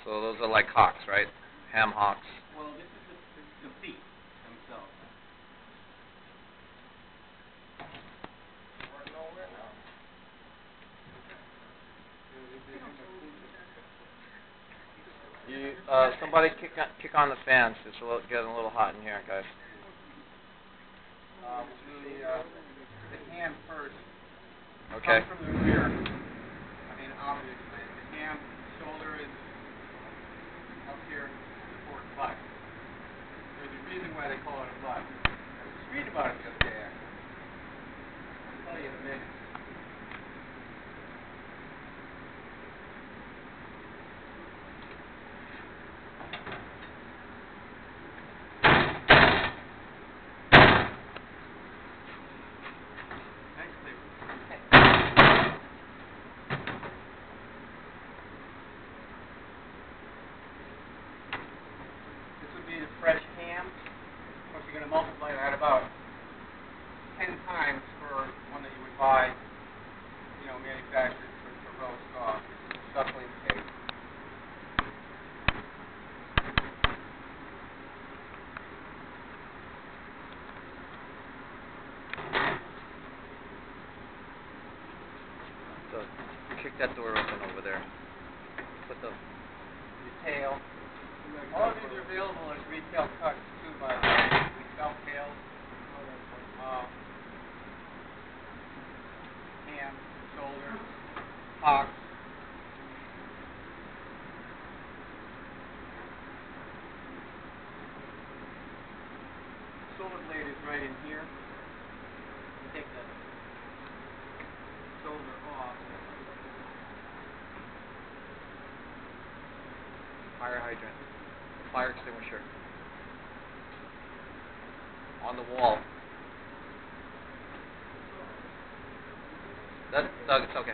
So those are like hocks, right? Ham hocks. Well, this is the feet themselves. Somebody kick on the fans. It's getting a little hot in here, guys. The ham first. Okay. Comes from the rear. I mean, obviously, the ham shoulder is up here before the butt. There's a reason why they call it a butt. I was reading about it the other day, actually. I'll tell you in a minute. Fresh ham. Of course, you're going to multiply that about 10 times for one that you would buy, manufactured for roast off. This is suckling pig. So, kick that door open over there. Put the tail. All of these are available as retail cuts too, by the way. We sell tails, ham, shoulders, hocks. Shoulder blade is right in here. You take the shoulder off. Fire hydrant. Fire extinguisher. On the wall. Doug, it's okay.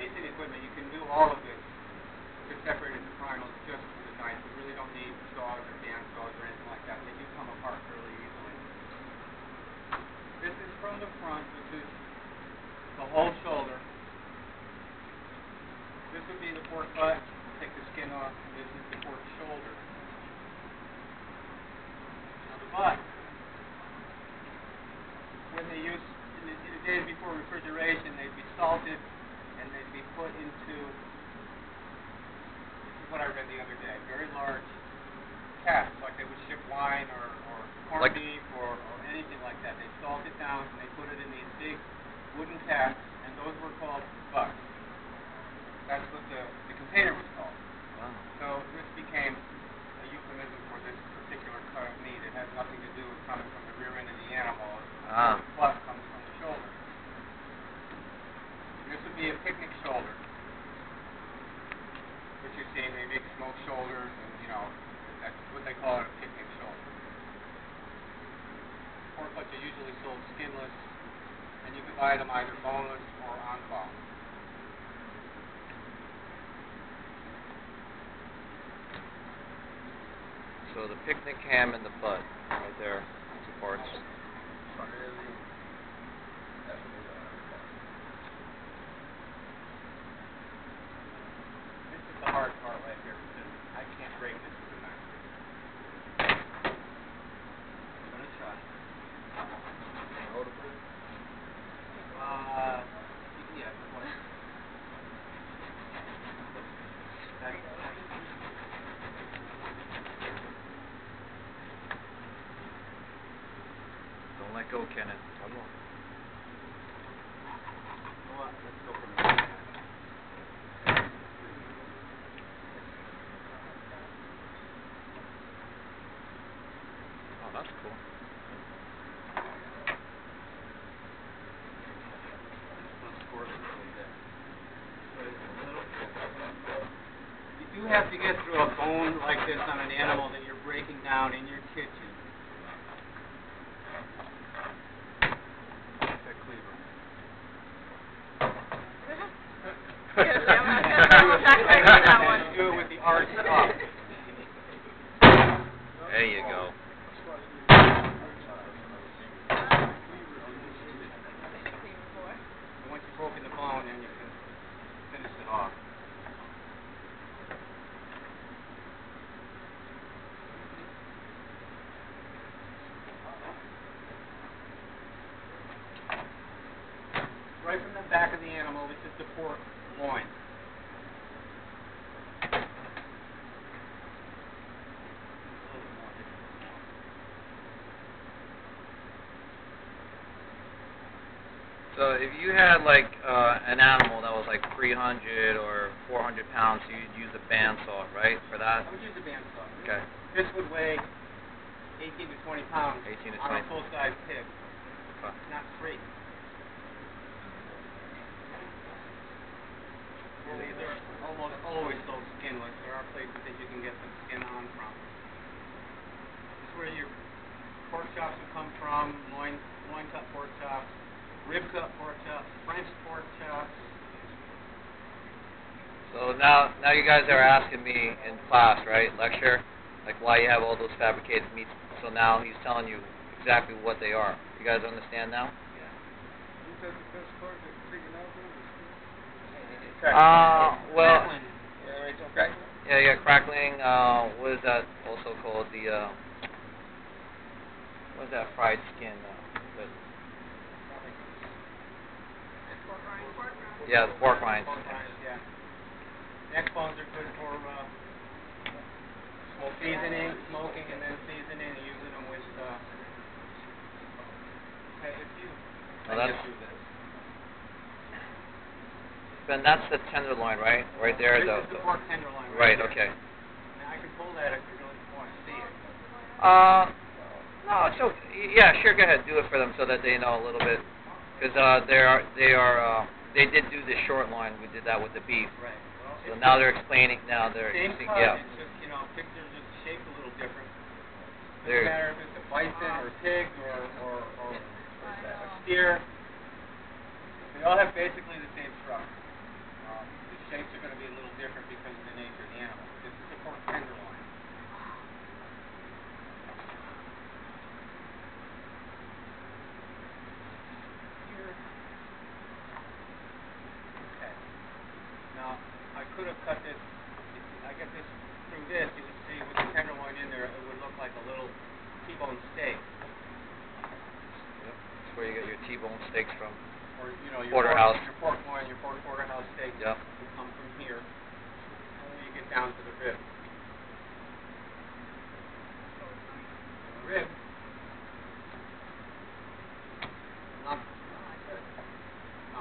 Decent equipment, you can do all of this. If it's separated into Primal just with a knife. You really don't need saws or band saws or anything like that. They do come apart fairly easily. This is from the front, which is the whole shoulder. This would be the pork butt. We'll take the skin off. And this is the pork shoulder. Now the butt, when they use in the days before refrigeration, they'd be salted and they'd be put into, this is what I read the other day, very large casks, like they would ship wine or corned beef or anything like that. They salt it down and they put it in these big wooden casks, and those were called butts. That's what the container was called. Wow. So this became a euphemism for this particular cut of meat. It has nothing to do with coming from the rear end of the animal. The butt comes from the shoulder. This would be a picnic shoulder, which you see, they make smoked shoulders, and that's what they call it, a picnic shoulder. Pork butts are usually sold skinless, and you can buy them either boneless or on bone. So the picnic ham and the butt, right there, supports. This is the hard part right here, because I can't break this with a knife. I'm going to try. Yeah, Don't let go, Kenneth. Come on. Let's go from there. Oh, that's cool. You do have to get through a bone like this on an animal that you're breaking down in your kitchen. That cleaver. Yes, I'm exactly like that one. Do it with the arch up. There you go. the pork loin. So if you had like an animal that was like 300 or 400 pounds, so you'd use a bandsaw, right, for that? I would use a bandsaw. Okay. This would weigh 18 to 20 pounds 18 to 20. on a full-size pig. Okay. Not 3. These are almost always sold skinless. There are places that you can get some skin on from. This is where your pork chops will come from, loin cut pork chops, rib cut pork chops, French pork chops. So now you guys are asking me in class, right, lecture, like why you have all those fabricated meats. So now he's telling you exactly what they are. You guys understand now? Well, yeah, crackling. What is that also called? The what is that fried skin? Yeah, the pork rinds. Yeah. Neck bones are good for seasoning, smoking, and then seasoning and using them with. Ben, that's the tenderloin, right? Right there. This is the pork tenderloin. Right. Here. Okay. Now I can pull that if you really want to see it. No, it's okay. Yeah, sure. Go ahead. Do it for them so that they know a little bit, because they did do the short loin. We did that with the beef. Right. So Well, now they're explaining. Now they're same cut, yeah. it's just pigs are just shaped a little different. Doesn't They're, matter if it's a bison or a pig or a steer. They all have basically the same structure. The shapes are going to be a little different because of the nature of the animal. This is a pork tenderloin. Okay. Now, I could have cut this. If I get this through this, you would see with the tenderloin in there, it would look like a little T-bone steak. yep, that's where you get your T-bone steaks from. Or your porterhouse. Your pork loin, your pork porterhouse steak Yep. will come from here. Only you get down to the rib. The rib. Not good. No.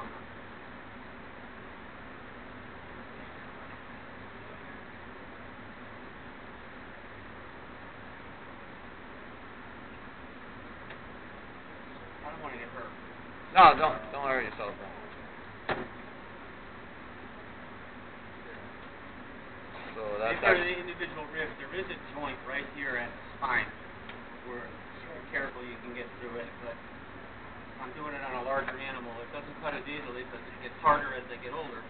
I don't want to get hurt. No, don't hurt yourself. So that's These are the individual ribs. There is a joint right here at the spine where, if you're careful, you can get through it. But if I'm doing it on a larger animal, it doesn't cut as easily because it gets harder as they get older.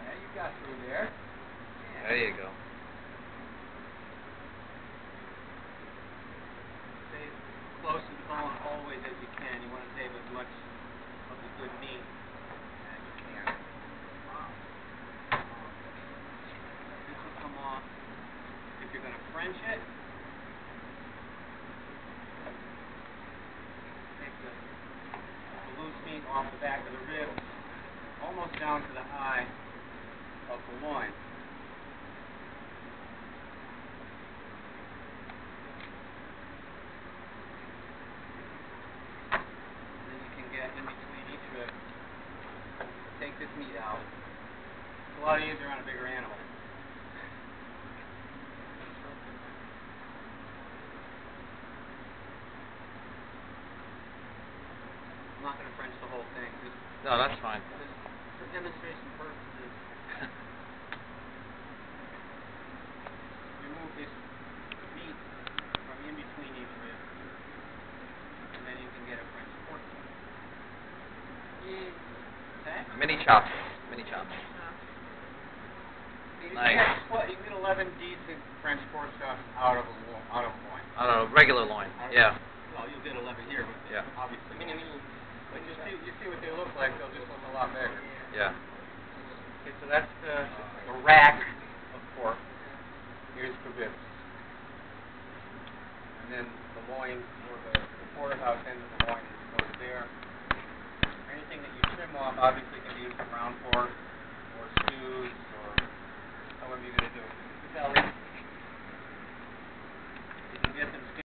Yeah, you got through there. There you go. Stay close to the bone always as you can. You want to save as much of the good meat as you can. This will come off. If you're going to French it, take the loose meat off the back of the rib, almost down to the eye of the loin. In between each rib, take this meat out. It's a lot easier on a bigger animal. I'm not going to French the whole thing. No, that's fine. Just for demonstration purposes. Remove this meat from in between each rib, and then you can get a French pork. Okay? Mini chops. Mini chops. Nice. You get 11 decent French pork chops out of a loin. I don't know, regular loin. Yeah. Well, you'll get 11 here, but Yeah. obviously. But you see what they look like. They'll just look a lot bigger. Yeah. Okay, so that's the rack of pork. Here's the ribs. and then the loin, or the porterhouse end of the loin goes there. Anything that you trim off obviously can be used for ground pork, or stews, or however you're going to do it. Belly. You can get them